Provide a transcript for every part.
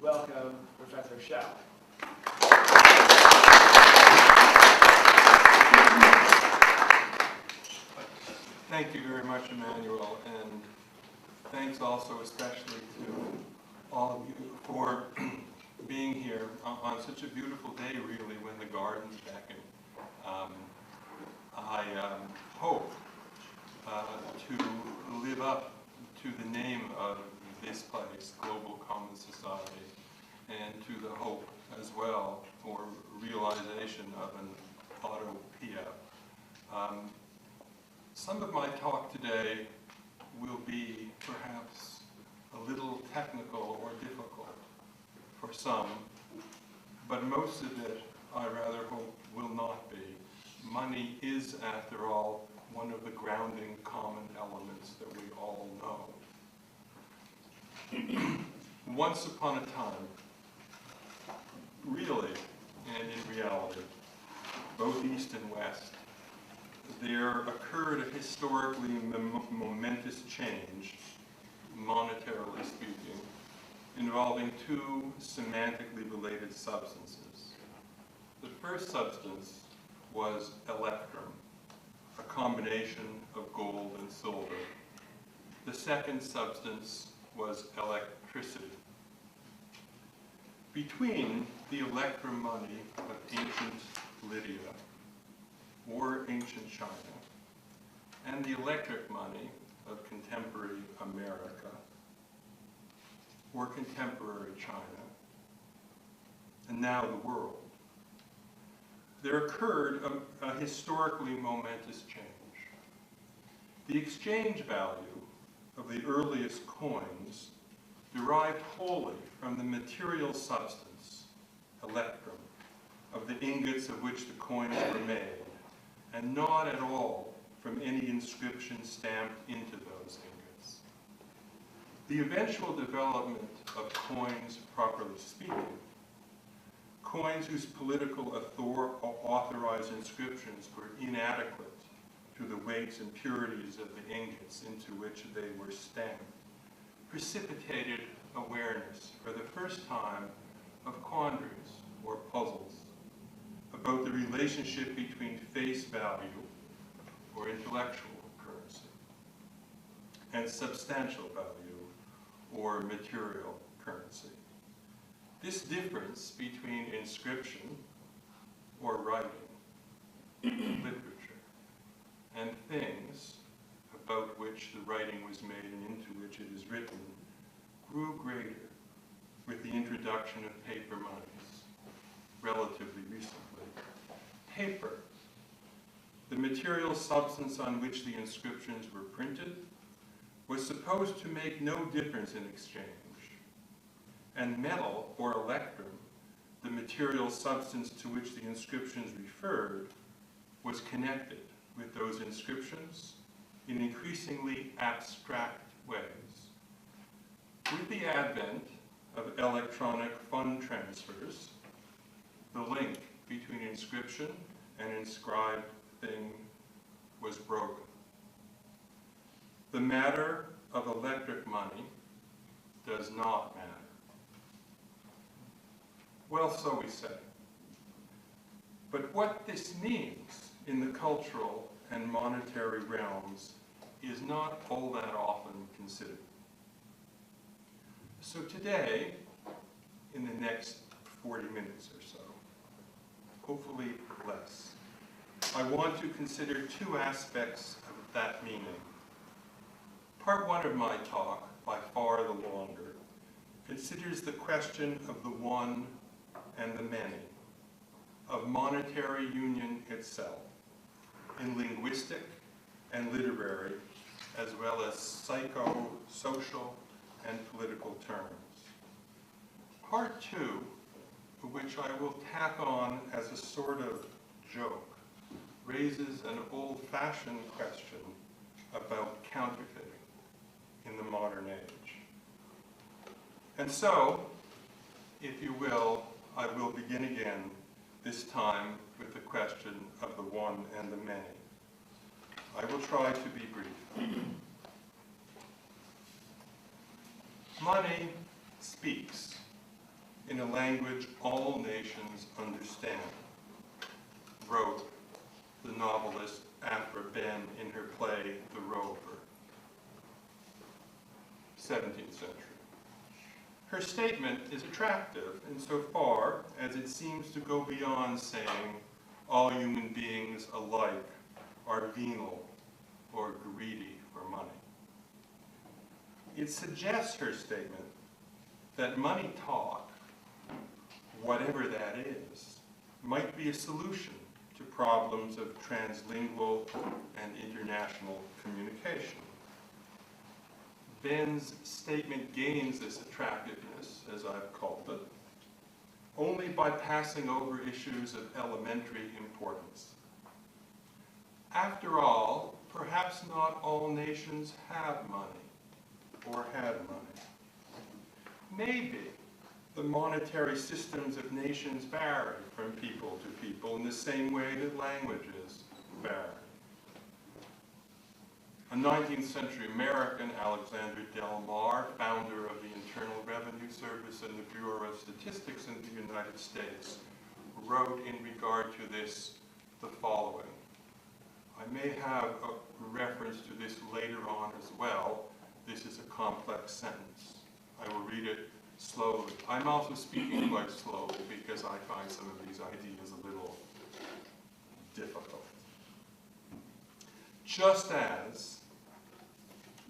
welcome Professor Shell. Thank you very much, Emmanuel, and thanks also especially to all of you for being here on such a beautiful day, really, when the gardens beckon. I hope to live up to the name of this place, Global Common Society, and to the hope as well for realization of an autopia. Some of my talk today will be perhaps a little technical or difficult for some, but most of it, I rather hope, will not be. Money is, after all, one of the grounding common elements that we all know. Once upon a time, really, and in reality, both East and West, there occurred a historically momentous change, monetarily speaking, involving two semantically related substances. The first substance was electrum, a combination of gold and silver. The second substance was electricity. Between the electrum money of ancient Lydia, or ancient China, and the electric money of contemporary America, or contemporary China, and now the world, there occurred a historically momentous change. The exchange value of the earliest coins derived wholly from the material substance, electrum, of the ingots of which the coins were made, and not at all from any inscription stamped into those ingots. The eventual development of coins, properly speaking, coins whose political authorized inscriptions were inadequate to the weights and purities of the ingots into which they were stamped, precipitated awareness for the first time of quandaries or puzzles about the relationship between face value or intellectual currency and substantial value or material currency. This difference between inscription or writing, literature, and things about which the writing was made and into which it is written grew greater with the introduction of paper monies relatively recently. Paper, the material substance on which the inscriptions were printed, was supposed to make no difference in exchange. And metal, or electrum, the material substance to which the inscriptions referred, was connected with those inscriptions in increasingly abstract ways. With the advent of electronic fund transfers, the link between inscription and inscribed thing was broken. The matter of electric money does not matter. Well, so we say. But what this means in the cultural and monetary realms is not all that often considered. So today, in the next 40 minutes or so, hopefully less, I want to consider two aspects of that meaning. Part one of my talk, by far the longer, considers the question of the one and the many, of monetary union itself, in linguistic and literary, as well as psycho-social and political terms. Part two, which I will tack on as a sort of joke, raises an old-fashioned question about counterfeiting in the modern age. And so, if you will, I will begin again, this time with the question of the one and the many. I will try to be brief. Money speaks, in a language all nations understand, wrote the novelist Aphra Behn in her play The Rover, 17th century. Her statement is attractive insofar as it seems to go beyond saying all human beings alike are venal or greedy for money. It suggests, her statement, that money talk, whatever that is, might be a solution to problems of translingual and international communication. Behn's statement gains this attractiveness, as I've called it, only by passing over issues of elementary importance. After all, perhaps not all nations have money, or had money. Maybe the monetary systems of nations vary from people to people in the same way that languages vary. A 19th century American, Alexander Del Mar, founder of the Internal Revenue Service and the Bureau of Statistics in the United States, wrote in regard to this the following. I may have a reference to this later on as well. This is a complex sentence. I will read it slowly. I'm also speaking quite slowly because I find some of these ideas a little difficult. Just as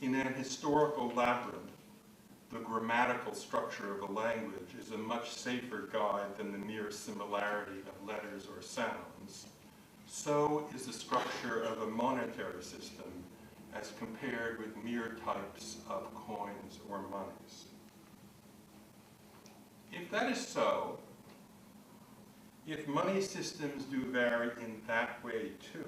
in an historical labyrinth, the grammatical structure of a language is a much safer guide than the mere similarity of letters or sounds, so is the structure of a monetary system as compared with mere types of coins or monies. If that is so, if money systems do vary in that way too,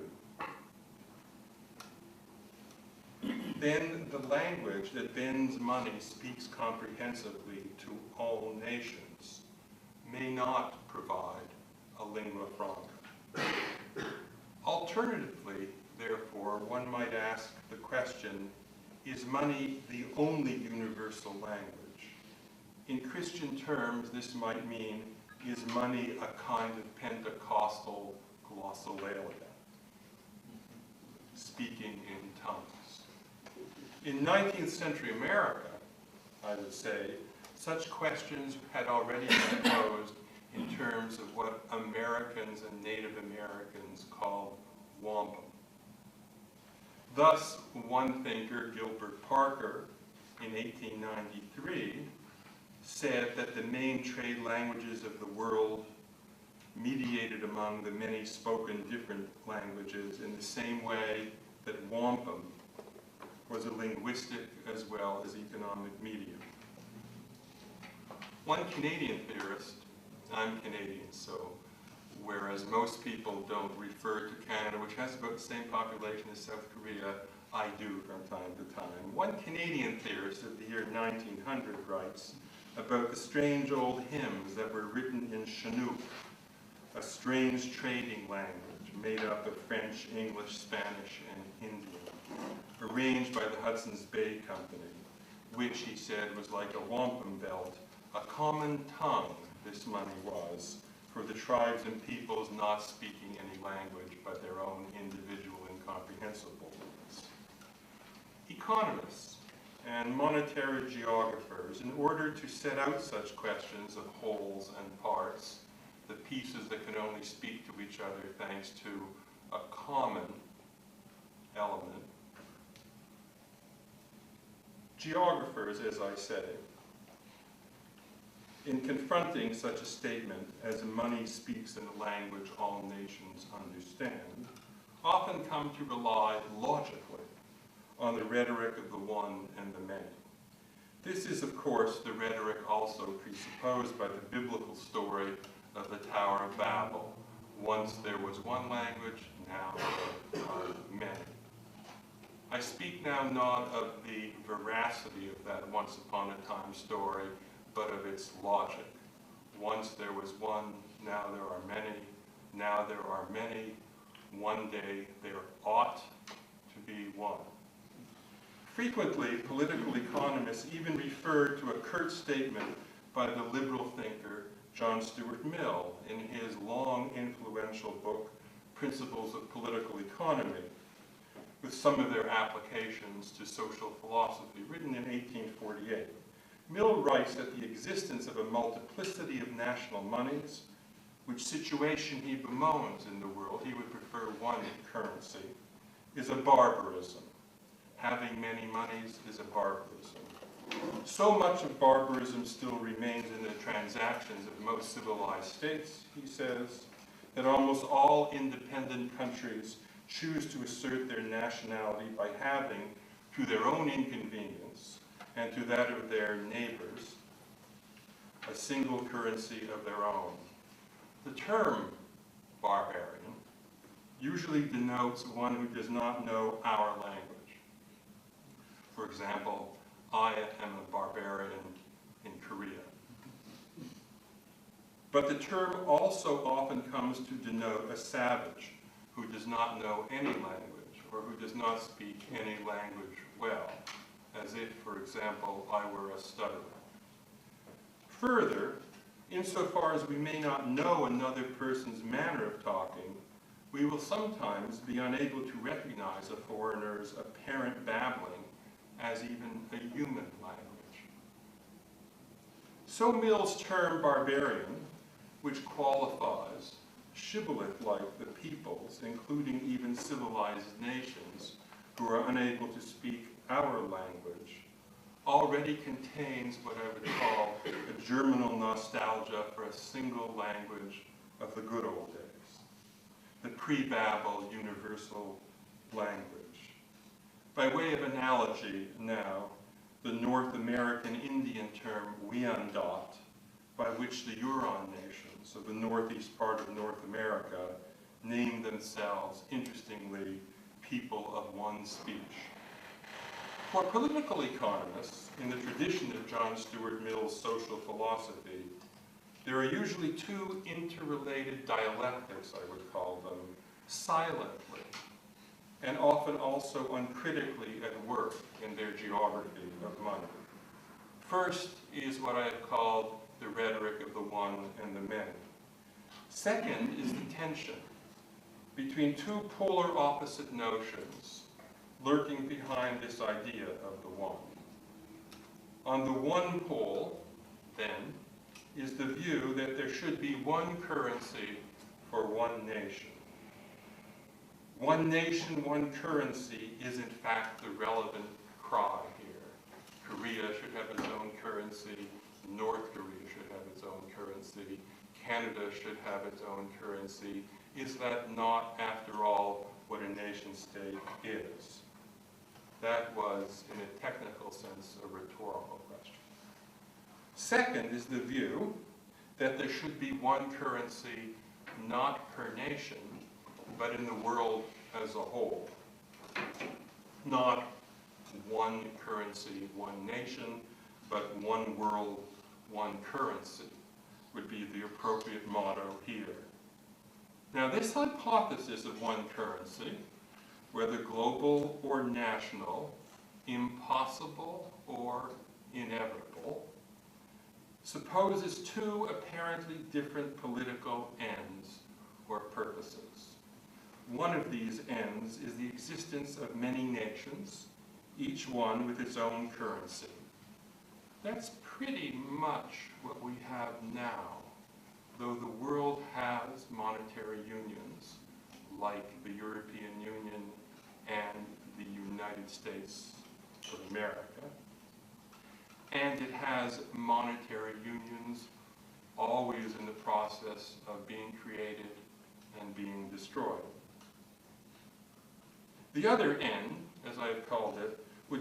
then the language that bends money speaks comprehensively to all nations may not provide a lingua franca. Alternatively, therefore, one might ask the question, is money the only universal language? In Christian terms, this might mean, is money a kind of Pentecostal glossolalia, speaking in tongues? In 19th century America, I would say, such questions had already been posed in terms of what Americans and Native Americans called wampum. Thus, one thinker, Gilbert Parker, in 1893, said that the main trade languages of the world mediated among the many spoken different languages in the same way that wampum was a linguistic as well as economic medium. One Canadian theorist, I'm Canadian, so whereas most people don't refer to Canada, which has about the same population as South Korea, I do from time to time. One Canadian theorist of the year 1900 writes about the strange old hymns that were written in Chinook, a strange trading language made up of French, English, Spanish, and Indian, arranged by the Hudson's Bay Company, which, he said, was like a wampum belt, a common tongue, this money was, for the tribes and peoples not speaking any language but their own individual incomprehensible ones. Economists and monetary geographers, in order to set out such questions of wholes and parts, the pieces that can only speak to each other thanks to a common element, geographers, as I say, in confronting such a statement as money speaks in a language all nations understand, often come to rely logically on the rhetoric of the one and the many. This is, of course, the rhetoric also presupposed by the biblical story of the Tower of Babel. Once there was one language, now there are many. I speak now not of the veracity of that once upon a time story, but of its logic. Once there was one, now there are many, now there are many, one day there ought to be one. Frequently, political economists even refer to a curt statement by the liberal thinker John Stuart Mill in his long influential book, Principles of Political Economy, with some of their applications to social philosophy, written in 1848. Mill writes that the existence of a multiplicity of national monies, which situation he bemoans in the world, he would prefer one currency, is a barbarism. Having many monies is a barbarism. So much of barbarism still remains in the transactions of most civilized states, he says, that almost all independent countries choose to assert their nationality by having, to their own inconvenience and to that of their neighbors, a single currency of their own. The term barbarian usually denotes one who does not know our language. For example, I am a barbarian in Korea. But the term also often comes to denote a savage who does not know any language or who does not speak any language well, as if, for example, I were a stutterer. Further, insofar as we may not know another person's manner of talking, we will sometimes be unable to recognize a foreigner's apparent babbling as even a human language. So Mill's term barbarian, which qualifies shibboleth-like the peoples, including even civilized nations, who are unable to speak our language, already contains what I would call a germinal nostalgia for a single language of the good old days, the pre-Babel universal language. By way of analogy now, the North American Indian term Wyandot, by which the Huron nations of the northeast part of North America name themselves, interestingly, people of one speech. For political economists, in the tradition of John Stuart Mill's social philosophy, there are usually two interrelated dialectics, I would call them, silently, and often also uncritically at work in their geography of money. First is what I have called the rhetoric of the one and the many. Second is the tension between two polar opposite notions lurking behind this idea of the one. On the one pole, then, is the view that there should be one currency for one nation. One nation, one currency is in fact the relevant cry here. Korea should have its own currency, North Korea should have its own currency, Canada should have its own currency. Is that not, after all, what a nation-state is? That was, in a technical sense, a rhetorical question. Second is the view that there should be one currency, not per nation, but in the world as a whole. Not one currency, one nation, but one world, one currency would be the appropriate motto here. Now, this hypothesis of one currency, whether global or national, impossible or inevitable, supposes two apparently different political ends or purposes. One of these ends is the existence of many nations, each one with its own currency. That's pretty much what we have now, though the world has monetary unions like the European Union and the United States of America. And it has monetary unions always in the process of being created and being destroyed. The other end, as I have called it,